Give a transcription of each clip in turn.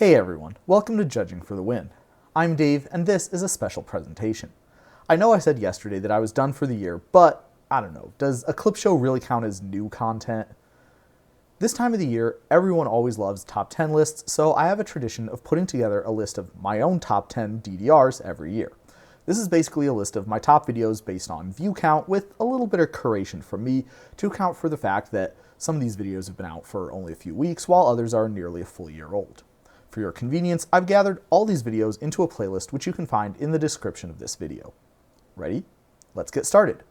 Hey everyone, welcome to Judging for the Win. I'm Dave, and this is a special presentation. I know I said yesterday that I was done for the year, but I don't know, does a clip show really count as new content? This time of the year, everyone always loves top 10 lists, so I have a tradition of putting together a list of my own top 10 DDRs every year. This is basically a list of my top videos based on view count with a little bit of curation from me to account for the fact that some of these videos have been out for only a few weeks while others are nearly a full year old. For your convenience, I've gathered all these videos into a playlist which you can find in the description of this video. Ready? Let's get started.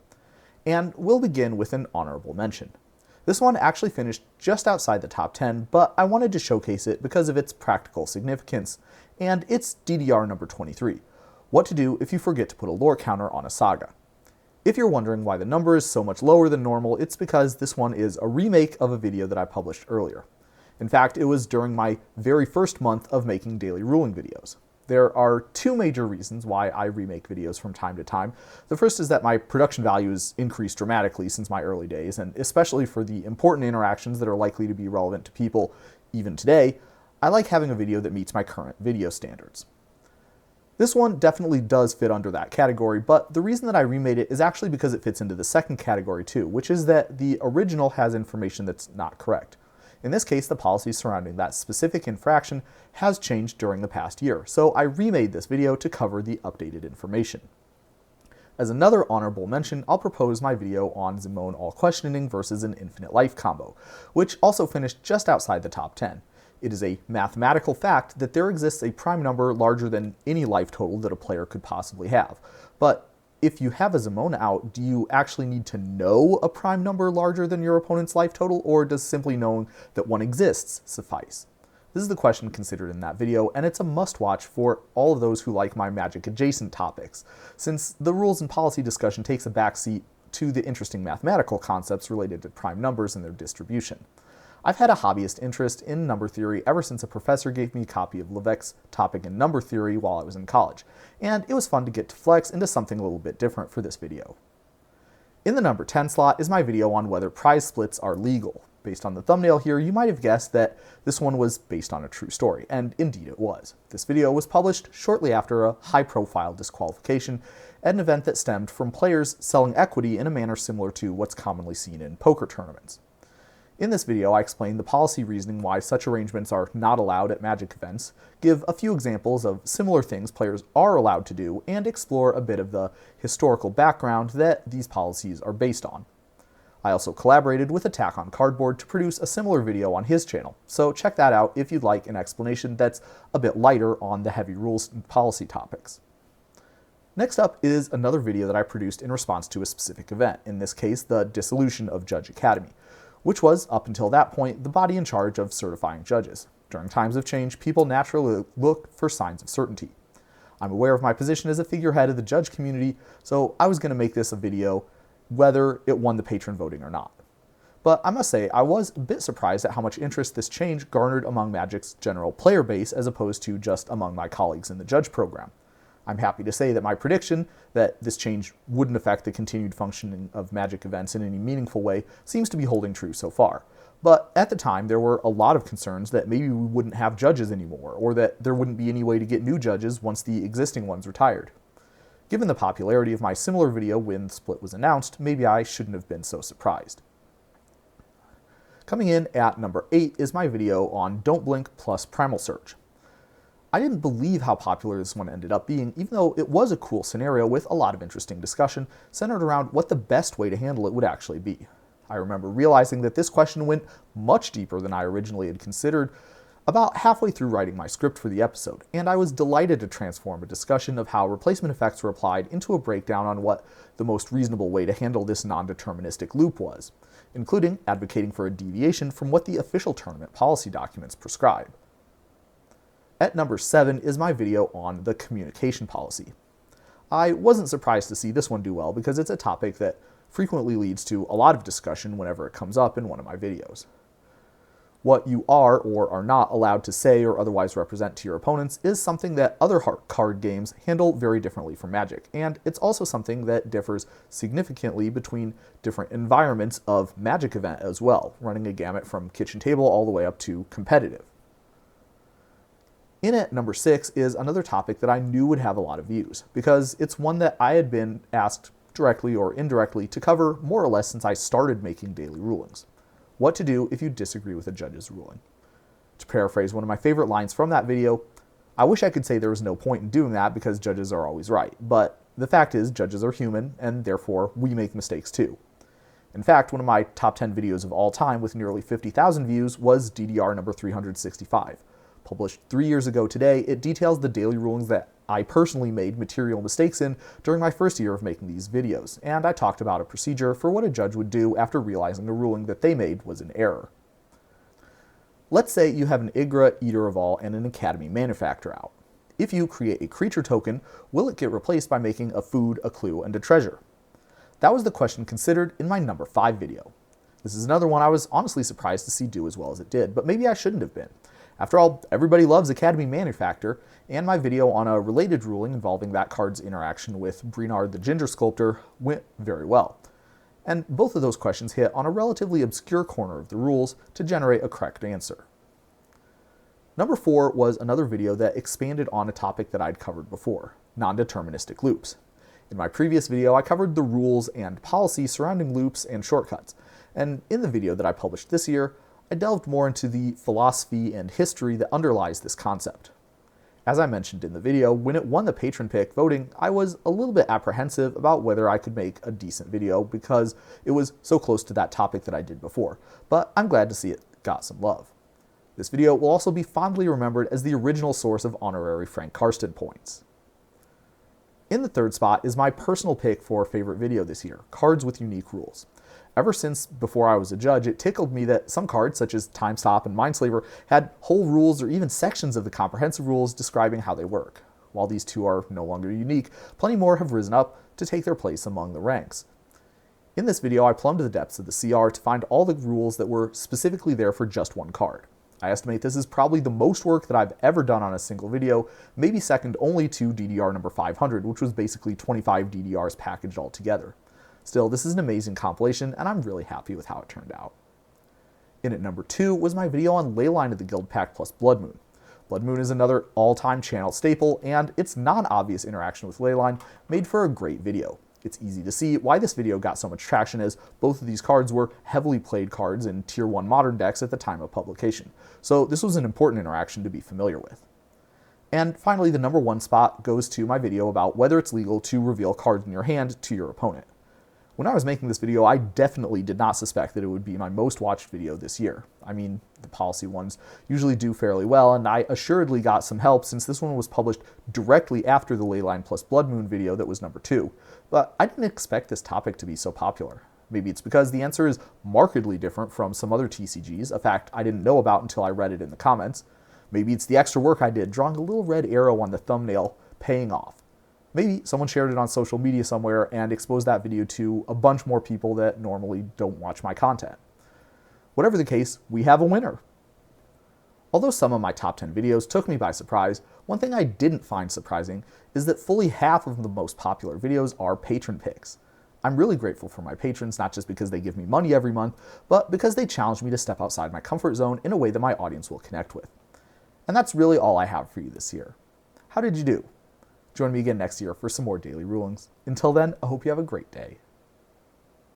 And we'll begin with an honorable mention. This one actually finished just outside the top 10, but I wanted to showcase it because of its practical significance, and it's DDR number 23. What to do if you forget to put a lore counter on a saga. If you're wondering why the number is so much lower than normal, it's because this one is a remake of a video that I published earlier. In fact, it was during my very first month of making daily ruling videos. There are two major reasons why I remake videos from time to time. The first is that my production value has increased dramatically since my early days, and especially for the important interactions that are likely to be relevant to people even today, I like having a video that meets my current video standards. This one definitely does fit under that category, but the reason that I remade it is actually because it fits into the second category too, which is that the original has information that's not correct. In this case, the policy surrounding that specific infraction has changed during the past year, so I remade this video to cover the updated information. As another honorable mention, I'll propose my video on Zimone all questioning versus an infinite life combo, which also finished just outside the top 10. It is a mathematical fact that there exists a prime number larger than any life total that a player could possibly have. But if you have a Zimone out, do you actually need to know a prime number larger than your opponent's life total, or does simply knowing that one exists suffice? This is the question considered in that video, and it's a must-watch for all of those who like my Magic-adjacent topics, since the rules and policy discussion takes a backseat to the interesting mathematical concepts related to prime numbers and their distribution. I've had a hobbyist interest in number theory ever since a professor gave me a copy of Levesque's Topic in Number Theory while I was in college, and it was fun to get to flex into something a little bit different for this video. In the number 10 slot is my video on whether prize splits are legal. Based on the thumbnail here, you might have guessed that this one was based on a true story, and indeed it was. This video was published shortly after a high-profile disqualification at an event that stemmed from players selling equity in a manner similar to what's commonly seen in poker tournaments. In this video, I explain the policy reasoning why such arrangements are not allowed at Magic events, give a few examples of similar things players are allowed to do, and explore a bit of the historical background that these policies are based on. I also collaborated with Attack on Cardboard to produce a similar video on his channel, so check that out if you'd like an explanation that's a bit lighter on the heavy rules and policy topics. Next up is another video that I produced in response to a specific event, in this case the dissolution of Judge Academy, which was, up until that point, the body in charge of certifying judges. During times of change, people naturally look for signs of certainty. I'm aware of my position as a figurehead of the judge community, so I was going to make this a video whether it won the patron voting or not. But I must say, I was a bit surprised at how much interest this change garnered among Magic's general player base as opposed to just among my colleagues in the judge program. I'm happy to say that my prediction that this change wouldn't affect the continued functioning of Magic events in any meaningful way seems to be holding true so far. But at the time, there were a lot of concerns that maybe we wouldn't have judges anymore, or that there wouldn't be any way to get new judges once the existing ones retired. Given the popularity of my similar video when the split was announced, maybe I shouldn't have been so surprised. Coming in at number 8 is my video on Don't Blink plus Primal Surge. I didn't believe how popular this one ended up being, even though it was a cool scenario with a lot of interesting discussion centered around what the best way to handle it would actually be. I remember realizing that this question went much deeper than I originally had considered about halfway through writing my script for the episode, and I was delighted to transform a discussion of how replacement effects were applied into a breakdown on what the most reasonable way to handle this non-deterministic loop was, including advocating for a deviation from what the official tournament policy documents prescribe. At number 7 is my video on the communication policy. I wasn't surprised to see this one do well because it's a topic that frequently leads to a lot of discussion whenever it comes up in one of my videos. What you are or are not allowed to say or otherwise represent to your opponents is something that other card games handle very differently from Magic, and it's also something that differs significantly between different environments of Magic event as well, running a gamut from kitchen table all the way up to competitive. In at number 6 is another topic that I knew would have a lot of views, because it's one that I had been asked directly or indirectly to cover more or less since I started making daily rulings. What to do if you disagree with a judge's ruling. To paraphrase one of my favorite lines from that video, I wish I could say there was no point in doing that because judges are always right, but the fact is judges are human and therefore we make mistakes too. In fact, one of my top 10 videos of all time with nearly 50,000 views was DDR number 365. Published 3 years ago today, it details the daily rulings that I personally made material mistakes in during my first year of making these videos, and I talked about a procedure for what a judge would do after realizing a ruling that they made was an error. Let's say you have an IGRA, Eater of All, and an Academy manufactor out. If you create a creature token, will it get replaced by making a food, a clue, and a treasure? That was the question considered in my number 5 video. This is another one I was honestly surprised to see do as well as it did, but maybe I shouldn't have been. After all, everybody loves Academy Manufactor, and my video on a related ruling involving that card's interaction with Brenard the Ginger Sculptor went very well. And both of those questions hit on a relatively obscure corner of the rules to generate a correct answer. Number 4 was another video that expanded on a topic that I'd covered before, non-deterministic loops. In my previous video, I covered the rules and policy surrounding loops and shortcuts, and in the video that I published this year, I delved more into the philosophy and history that underlies this concept. As I mentioned in the video, when it won the patron pick voting, I was a little bit apprehensive about whether I could make a decent video because it was so close to that topic that I did before, but I'm glad to see it got some love. This video will also be fondly remembered as the original source of honorary Frank Karsten points. In the 3rd spot is my personal pick for favorite video this year, Cards with Unique Rules. Ever since before I was a judge, it tickled me that some cards, such as Time Stop and Mindslaver, had whole rules or even sections of the comprehensive rules describing how they work. While these two are no longer unique, plenty more have risen up to take their place among the ranks. In this video, I plumbed the depths of the CR to find all the rules that were specifically there for just one card. I estimate this is probably the most work that I've ever done on a single video, maybe second only to DDR number 500, which was basically 25 DDRs packaged all together. Still, this is an amazing compilation, and I'm really happy with how it turned out. In at number 2 was my video on Leyline of the Guild Pact plus Blood Moon. Blood Moon is another all-time channel staple, and its non-obvious interaction with Leyline made for a great video. It's easy to see why this video got so much traction, as both of these cards were heavily played cards in Tier 1 Modern decks at the time of publication, so this was an important interaction to be familiar with. And finally, the number 1 spot goes to my video about whether it's legal to reveal cards in your hand to your opponent. When I was making this video, I definitely did not suspect that it would be my most watched video this year. I mean, the policy ones usually do fairly well, and I assuredly got some help since this one was published directly after the Leyline plus Blood Moon video that was number 2. But I didn't expect this topic to be so popular. Maybe it's because the answer is markedly different from some other TCGs, a fact I didn't know about until I read it in the comments. Maybe it's the extra work I did drawing a little red arrow on the thumbnail paying off. Maybe someone shared it on social media somewhere and exposed that video to a bunch more people that normally don't watch my content. Whatever the case, we have a winner. Although some of my top 10 videos took me by surprise, one thing I didn't find surprising is that fully half of the most popular videos are patron picks. I'm really grateful for my patrons, not just because they give me money every month, but because they challenge me to step outside my comfort zone in a way that my audience will connect with. And that's really all I have for you this year. How did you do? Join me again next year for some more daily rulings. Until then, I hope you have a great day.